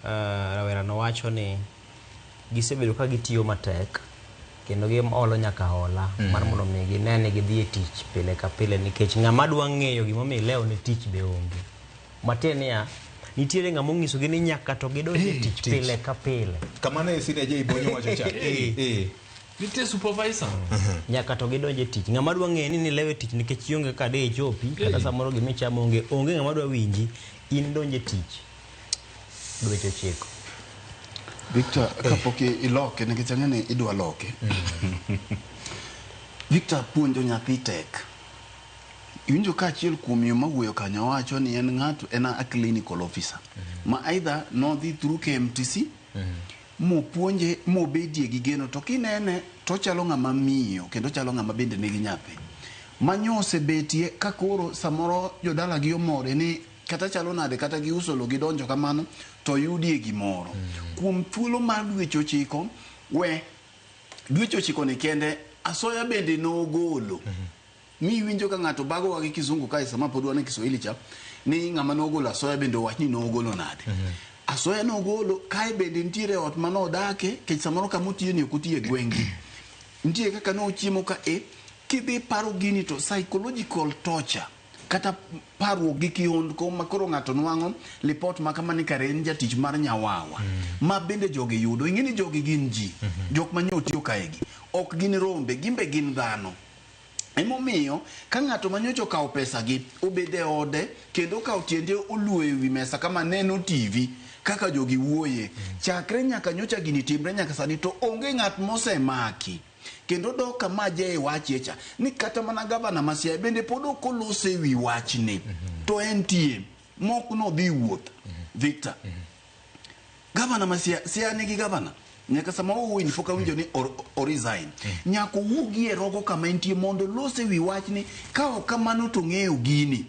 rawera no wacho ni gisebedo ka gitiyo matek kendo giolo nyaka hola mar mondo mi ginene gidhi e tich pile ka pile nikech ng'ama dwa ng'eyo gimomiyo leo ne tich be onge. Matiende niya, nitiere ng'ama onyisogi ni nyaka to gidonje e tich pile ka pile. Kamano e sine je ibonyo wacho cha. Nitie supervisor. Nyaka to gidonje e tich. Ng'ama dwa ng'eyo ni lewe tich nikech ionge ka de chopi kata samoro gimichamo onge ng'ama dwa winji in donje e tich. Dweche 9. Victor, kapoke iloke nikech ang'eni idwa loke. Victor puonjo nyathi tek. Iwinjo ka achiel kuom yo mawuoyo kanyo wacho ni en ng'ato a clinical officer. Ma either nodhi through KMTC, mopuonje mobedie gi geno to kinene to chalo ng'ama miyo kendo chalo ng'ama bende nigi nyathi. Manyo osebetie ka koro samoro jodala gi omore ni kata chalo nade kata giuso lo gidonjo kamano to yudie gimoro. Kuom thuolo mar dweche 9 dweche 9 ni kende asoya bende nogolo. Mi winjo ka ng'ato bago wa gi kizungu kae sama pod wan e Kiswahili cha ni ng'ama nogolo asoya bende wach ni nogolo nade. Asoya nogolo kae bende ntiere ot manodake kech samoro kamutiyo ni okutie gwengi. Ntie kaka no chiemo ka kidhi paro gini to psychological torture kata parruok gi kihondko makoro ng'ato nwang'o lipot makamani kare en jatich mar nyawawa ma bende jogi yudo. Ing'eni jogi gin ji jok manyo tiyo kaegi ok gin rombe gimbe gin dhano. Emomiyo ka ng'ato manyocho kawo pesa gi obede ode kendo kawo tiende oluo e wi mesa kama neno TV kaka jogi wuoye chakre nyaka nyocha gini timre nyaka sani to onge ng'at mosemaki. Kendo do kama je wachecha ni kata mana gavana ma Siaya bende pod ok olose wi wachni to entie mok no dhi wuoth. Victor, gavana ma Siaya nigi gavana nyaka sama owuoyi foka winjo ni o resign nyaka wuogi e rogo kama entie mondo lose wi wachni ka ok kamano to ng'eyo gini.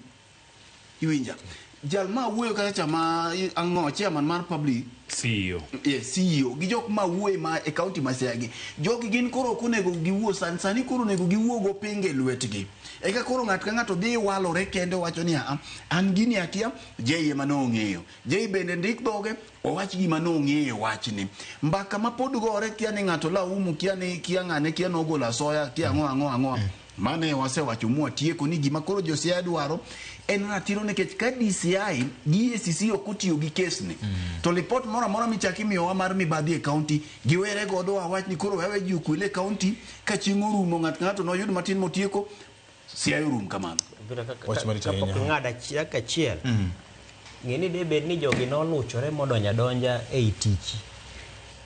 Iwinja jal ma wuoyo kata chama ang'o chairman mar public CEO. Yes, CEO. Gi jok ma wuoye ma e county ma Siaya gi. Jogi gin koro konego giwuo sani koro nego giwuo go pinge lwetgi. Eka koro ng'at ka ng'ato dhi walore kende wacho ni an gini akia jeye mano ng'eyo. Jeye bende ndik dhoge owach gima no ng'eyo wachni. Mbaka ma pod gore kia ni ng'ato la umu kia ng'ane kia nogolo asoya kia ang'o. Mane wasewacho tieko ni gima koro jo Siaya dwaro en ratiro nikech ka DCI gi EACC okotiyo gi kesni to report moro amora michaki miyowa mar mibadhi e county giwere godo wach ni koro wewe ji okule county ka chieng' orumo ng'ato noyud matin motieko Siaya orum kamano. Kapok ng'ada achiel ng'eni de bed ni jogi noluchore modonja e tich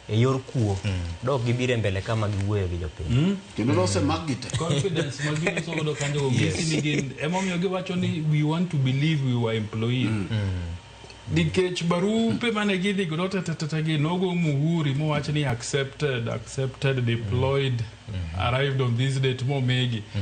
e yor kuo dok gibire mbele kama giwuoyo gi jopiny kendo lose magite Confidence magino sodo kanjo go gisi ni emomiyo giwacho ni we want to believe we were employees. Nikech barupe mane gidhi godo gi nogo muhuri mowacho ni accepted deployed arrived on this date mo megi